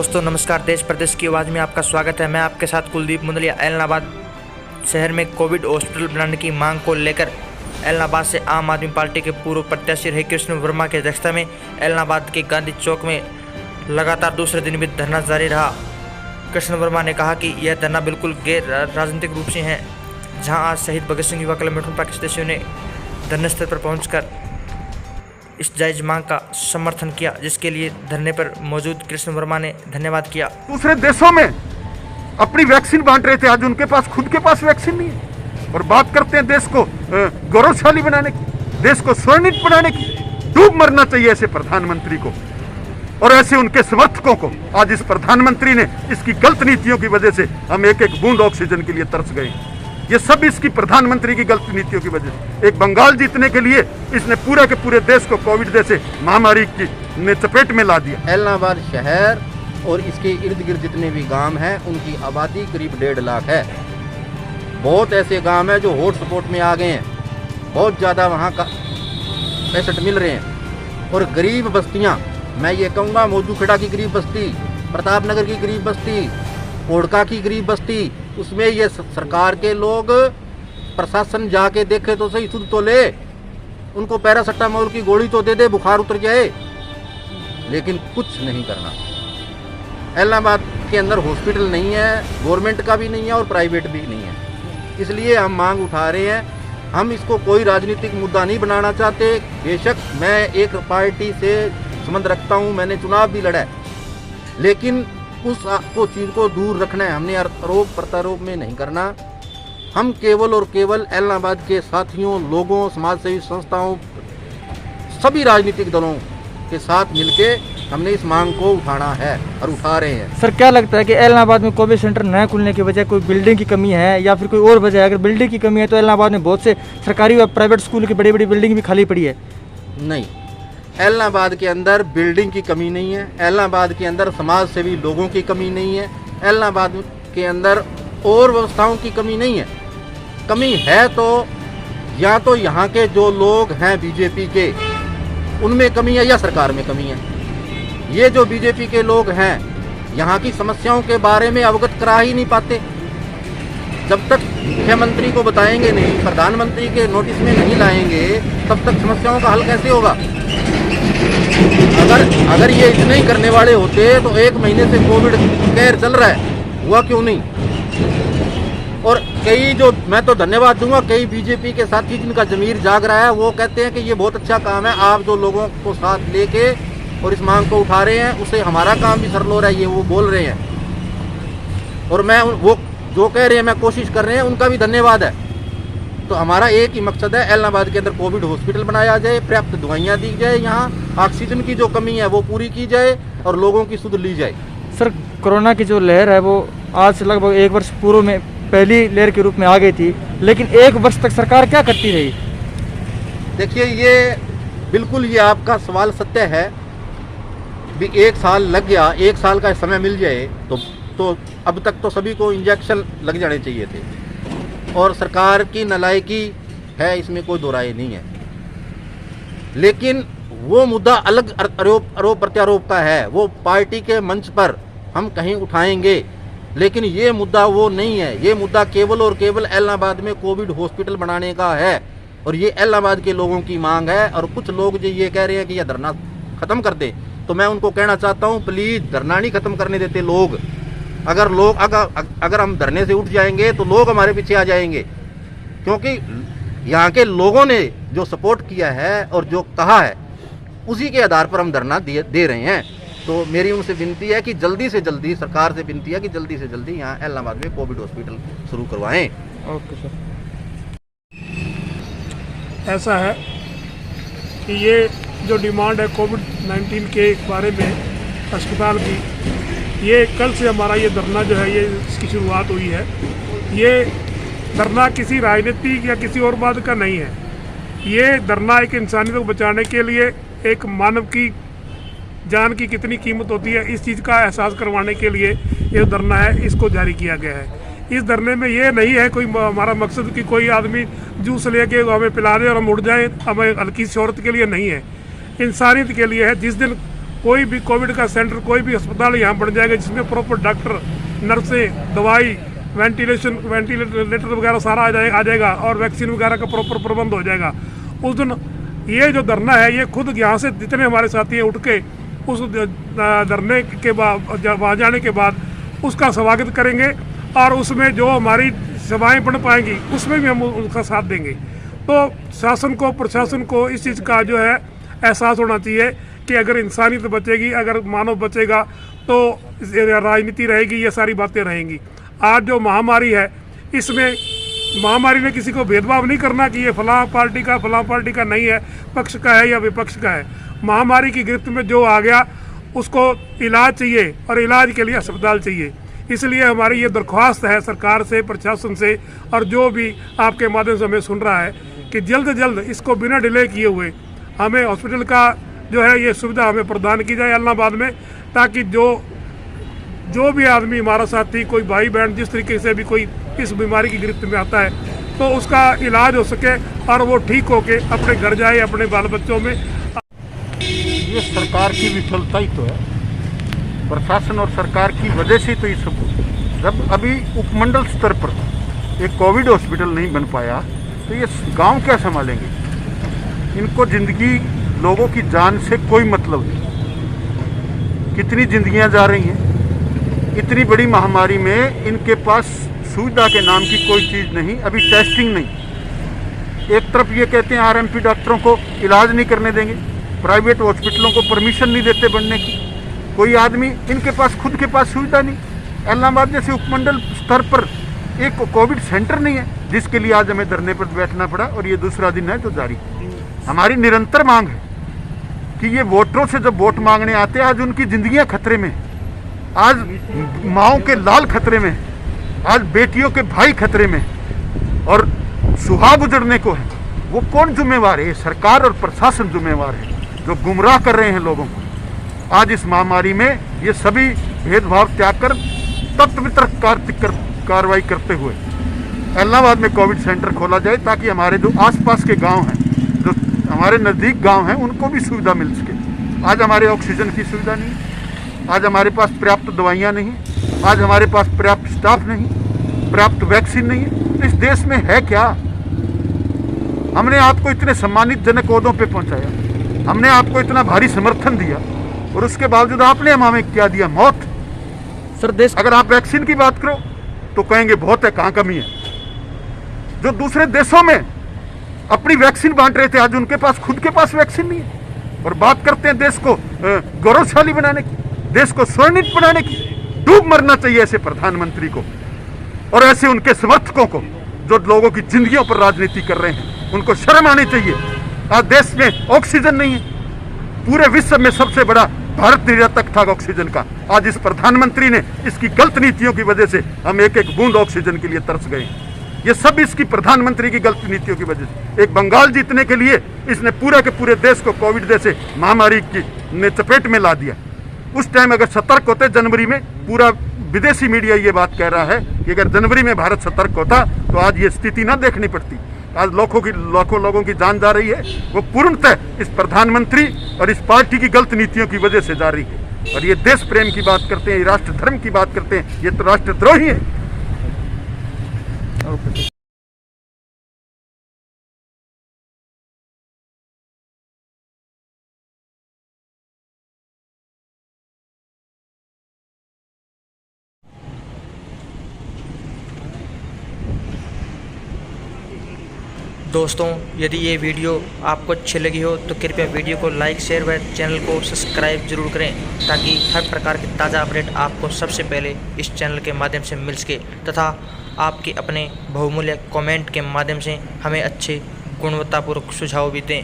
दोस्तों नमस्कार। देश प्रदेश की आवाज़ में आपका स्वागत है। मैं आपके साथ कुलदीप मुंदलिया। ऐलनाबाद शहर में कोविड हॉस्पिटल बनाने की मांग को लेकर ऐलनाबाद से आम आदमी पार्टी के पूर्व प्रत्याशी रहे कृष्ण वर्मा की अध्यक्षता में ऐलनाबाद के गांधी चौक में लगातार दूसरे दिन भी धरना जारी रहा। कृष्ण वर्मा ने कहा कि यह धरना बिल्कुल गैर राजनीतिक रूप से है। जहां आज शहीद भगत सिंह युवा कल्याण पार्टी के सदस्यों ने धरने स्थल पर पहुंचकर इस जायज मांग का समर्थन किया, जिसके लिए धरने पर मौजूद कृष्ण वर्मा ने धन्यवाद किया। दूसरे देशों में अपनी वैक्सीन बांट रहे थे, आज उनके पास खुद के पास वैक्सीन नहीं है और बात करते हैं देश को गौरवशाली बनाने की, देश को स्वर्णित बनाने की। डूब मरना चाहिए ऐसे प्रधानमंत्री को और ऐसे उनके समर्थकों को। आज इस प्रधानमंत्री ने इसकी गलत नीतियों की वजह से हम एक एक बूंद ऑक्सीजन के लिए तरस गए। ये सब इसकी प्रधानमंत्री की गलत नीतियों की वजह से। एक बंगाल जीतने के लिए इसने पूरे के पूरे देश को कोविड जैसे महामारी की चपेट में ला दिया। ऐलनाबाद शहर और इसके इर्द गिर्द जितने भी गांव हैं उनकी आबादी करीब 1.5 लाख है। बहुत ऐसे गांव हैं जो हॉट स्पॉट में आ गए हैं, बहुत ज़्यादा वहाँ का पेशेंट मिल रहे हैं। और गरीब बस्तियाँ, मैं ये कहूँगा मौजूखेड़ा की गरीब बस्ती, प्रताप नगर की गरीब बस्ती, कोड़का की गरीब बस्ती, उसमें ये सरकार के लोग, प्रशासन जाके देखे तो सही, सुध तो ले, उनको पैरासिटामोल की गोली तो दे दे, बुखार उतर जाए, लेकिन कुछ नहीं करना। ऐलनाबाद के अंदर हॉस्पिटल नहीं है, गवर्नमेंट का भी नहीं है और प्राइवेट भी नहीं है। इसलिए हम मांग उठा रहे हैं। हम इसको कोई राजनीतिक मुद्दा नहीं बनाना चाहते। बेशक मैं एक पार्टी से संबंध रखता हूँ, मैंने चुनाव भी लड़ा है, लेकिन उस को चीज़ को दूर रखना है। हमने आरोप प्रत्यारोप में नहीं करना। हम केवल और केवल ऐलनाबाद के साथियों, लोगों, समाजसेवी संस्थाओं, सभी राजनीतिक दलों के साथ मिलके हमने इस मांग को उठाना है और उठा रहे हैं। सर, क्या लगता है कि ऐलनाबाद में कोविड सेंटर न खुलने की वजह कोई बिल्डिंग की कमी है या फिर कोई और वजह है? अगर बिल्डिंग की कमी है तो ऐलनाबाद में बहुत से सरकारी और प्राइवेट स्कूल की बड़ी बड़ी बिल्डिंग भी खाली पड़ी है। नहीं, ऐलनाबाद के अंदर बिल्डिंग की कमी नहीं है। ऐलनाबाद के अंदर समाज सेवी लोगों की कमी नहीं है। ऐलनाबाद के अंदर और व्यवस्थाओं की कमी नहीं है। कमी है तो या तो यहाँ के जो लोग हैं बीजेपी के, उनमें कमी है या सरकार में कमी है। ये जो बीजेपी के लोग हैं यहाँ की समस्याओं के बारे में अवगत करा ही नहीं पाते। जब तक मुख्यमंत्री को बताएंगे नहीं, प्रधानमंत्री के नोटिस में नहीं लाएंगे, तब तक समस्याओं का हल कैसे होगा? अगर ये इतने ही करने वाले होते तो 1 महीने से कोविड केयर चल रहा है, हुआ क्यों नहीं? और कई जो, मैं तो धन्यवाद दूंगा, कई बीजेपी के साथी जिनका जमीर जाग रहा है, वो कहते हैं कि ये बहुत अच्छा काम है। आप जो लोगों को साथ लेके और इस मांग को उठा रहे हैं, उससे हमारा काम भी सरल हो रहा है, ये वो बोल रहे हैं। और मैं वो जो कह रहे हैं, मैं कोशिश कर रहे हैं, उनका भी धन्यवाद है। तो हमारा एक ही मकसद है, ऐलनाबाद के अंदर कोविड हॉस्पिटल बनाया जाए, पर्याप्त दवाइयाँ दी जाए, यहाँ ऑक्सीजन की जो कमी है वो पूरी की जाए और लोगों की सुध ली जाए। सर, कोरोना की जो लहर है वो आज से लगभग 1 वर्ष पूर्व में पहली लहर के रूप में आ गई थी, लेकिन 1 वर्ष तक सरकार क्या करती रही? देखिए, ये बिल्कुल ये आपका सवाल सत्य है। भी 1 साल लग गया, 1 साल का समय मिल जाए तो अब तक तो सभी को इंजेक्शन लग जाने चाहिए थे। और सरकार की नालायकी है, इसमें कोई दो राय नहीं है। लेकिन वो मुद्दा अलग आरोप प्रत्यारोप का है, वो पार्टी के मंच पर हम कहीं उठाएंगे, लेकिन ये मुद्दा वो नहीं है। ये मुद्दा केवल और केवल ऐलनाबाद में कोविड हॉस्पिटल बनाने का है और ये ऐलनाबाद के लोगों की मांग है। और कुछ लोग जो ये कह रहे हैं कि यह धरना खत्म कर दे, तो मैं उनको कहना चाहता हूँ, प्लीज धरना नहीं खत्म करने देते लोग। अगर हम धरने से उठ जाएंगे तो लोग हमारे पीछे आ जाएंगे, क्योंकि यहाँ के लोगों ने जो सपोर्ट किया है और जो कहा है उसी के आधार पर हम धरना दे रहे हैं। तो मेरी उनसे विनती है कि जल्दी से जल्दी, सरकार से विनती है कि जल्दी से जल्दी यहाँ ऐलनाबाद में कोविड हॉस्पिटल शुरू करवाएं। Okay sir. ऐसा है कि ये जो डिमांड है कोविड-19 के बारे में अस्पताल की, ये कल से हमारा ये धरना जो है, ये इसकी शुरुआत हुई है। ये धरना किसी राजनीतिक या किसी और बात का नहीं है। ये धरना एक इंसानियत को बचाने के लिए, एक मानव की जान की कितनी कीमत होती है, इस चीज़ का एहसास करवाने के लिए ये धरना है, इसको जारी किया गया है। इस धरने में ये नहीं है कोई हमारा मकसद कि कोई आदमी जूस लेके हमें पिला दे और हम उड़ जाएं, हमें हल्की शोहरत के लिए नहीं है। इंसानियत के लिए है। जिस दिन कोई भी कोविड का सेंटर, कोई भी अस्पताल यहाँ बन जाएगा जिसमें प्रॉपर डॉक्टर, नर्सें, दवाई, वेंटिलेटर वगैरह सारा आ जाएगा और वैक्सीन वगैरह का प्रॉपर प्रबंध हो जाएगा। उस दिन ये जो धरना है, ये खुद यहाँ से जितने हमारे साथी हैं उठ के उस धरने के बाद, वहाँ जाने के बाद उसका स्वागत करेंगे और उसमें जो हमारी सभाएं बन पाएंगी उसमें भी हम उनका साथ देंगे। तो शासन को, प्रशासन को इस चीज़ का जो है एहसास होना चाहिए कि अगर इंसानियत बचेगी, अगर मानव बचेगा तो राजनीति रहेगी, ये सारी बातें रहेंगी। आज जो महामारी है, इसमें महामारी ने किसी को भेदभाव नहीं करना कि ये फलां पार्टी का नहीं है, पक्ष का है या विपक्ष का है। महामारी की गिरफ्त में जो आ गया उसको इलाज चाहिए और इलाज के लिए अस्पताल चाहिए। इसलिए हमारी ये दरख्वास्त है सरकार से, प्रशासन से और जो भी आपके माध्यम से हमें सुन रहा है कि जल्द से जल्द इसको बिना डिले किए हुए हमें हॉस्पिटल का जो है ये सुविधा हमें प्रदान की जाए एलनाबाद में, ताकि जो भी आदमी, हमारा साथी, कोई भाई बहन जिस तरीके से भी कोई इस बीमारी की गिरफ्त में आता है तो उसका इलाज हो सके और वो ठीक होके अपने घर जाए, अपने बाल बच्चों में। ये सरकार की विफलता ही तो है, प्रशासन और सरकार की वजह से तो ये सब। जब अभी उपमंडल स्तर पर एक कोविड हॉस्पिटल नहीं बन पाया तो ये गांव क्या संभालेंगे? इनको जिंदगी, लोगों की जान से कोई मतलब नहीं। कितनी जिंदगियां जा रही हैं इतनी बड़ी महामारी में, इनके पास सुविधा के नाम की कोई चीज़ नहीं, अभी टेस्टिंग नहीं। एक तरफ ये कहते हैं आरएमपी डॉक्टरों को इलाज नहीं करने देंगे, प्राइवेट हॉस्पिटलों को परमिशन नहीं देते बनने की। कोई आदमी, इनके पास खुद के पास सुविधा नहीं। एलनाबाद जैसे उपमंडल स्तर पर एक कोविड सेंटर नहीं है, जिसके लिए आज हमें धरने पर बैठना पड़ा और ये दूसरा दिन है तो जारी। हमारी निरंतर मांग है कि ये वोटरों से जब वोट मांगने आते हैं, आज उनकी जिंदगियां खतरे में, आज माओं के लाल खतरे में, आज बेटियों के भाई खतरे में और सुहाग उजड़ने को है। वो कौन जिम्मेवार है? सरकार और प्रशासन जिम्मेवार है, जो गुमराह कर रहे हैं लोगों को। आज इस महामारी में ये सभी भेदभाव त्याग कर तत्वितरक कार्रवाई करते हुए एलनाबाद में कोविड सेंटर खोला जाए, ताकि हमारे जो आसपास के गांव हैं, जो हमारे नज़दीक गांव हैं, उनको भी सुविधा मिल सके। आज हमारे ऑक्सीजन की सुविधा नहीं, आज हमारे पास पर्याप्त दवाइयाँ नहीं, आज हमारे पास पर्याप्त स्टाफ नहीं, पर्याप्त वैक्सीन नहीं है। तो इस देश में है क्या? हमने आपको इतने सम्मानितजनक ओहदों पे पहुंचाया, हमने आपको इतना भारी समर्थन दिया और उसके बावजूद आपने हमें क्या दिया? मौत। सर देश, अगर आप वैक्सीन की बात करो तो कहेंगे बहुत है, कहाँ कमी है। जो दूसरे देशों में अपनी वैक्सीन बांट रहे थे, आज उनके पास खुद के पास वैक्सीन नहीं है। और बात करते हैं देश को गौरवशाली बनाने की, देश को स्वर्णित बनाने की। डूब मरना चाहिए ऐसे प्रधानमंत्री को और ऐसे उनके समर्थकों को जो लोगों की जिंदगियों पर राजनीति कर रहे हैं। उनको शर्म आनी चाहिए। आज देश में ऑक्सीजन नहीं है, पूरे विश्व में सबसे बड़ा भारत निर्यातक था ऑक्सीजन का। आज इस प्रधानमंत्री ने, इसकी गलत नीतियों की वजह से हम एक एक बूंद ऑक्सीजन के लिए तरस गए। ये सब इसकी प्रधानमंत्री की गलत नीतियों की वजह से। एक बंगाल जीतने के लिए इसने पूरे के पूरे देश को कोविड जैसे महामारी की ने चपेट में ला दिया। उस टाइम अगर सतर्क होते, जनवरी में पूरा विदेशी मीडिया ये बात कह रहा है कि अगर जनवरी में भारत सतर्क होता तो आज ये स्थिति ना देखनी पड़ती। आज लाखों लोगों की जान जा रही है, वो पूर्णतः इस प्रधानमंत्री और इस पार्टी की गलत नीतियों की वजह से जा रही है। और ये देश प्रेम की बात करते हैं, राष्ट्र धर्म की बात करते हैं, ये तो राष्ट्रद्रोही है। दोस्तों, यदि ये वीडियो आपको अच्छी लगी हो तो कृपया वीडियो को लाइक, शेयर व चैनल को सब्सक्राइब जरूर करें, ताकि हर प्रकार की ताज़ा अपडेट आपको सबसे पहले इस चैनल के माध्यम से मिल सके, तथा आपके अपने बहुमूल्य कमेंट के माध्यम से हमें अच्छे गुणवत्तापूर्वक सुझाव भी दें।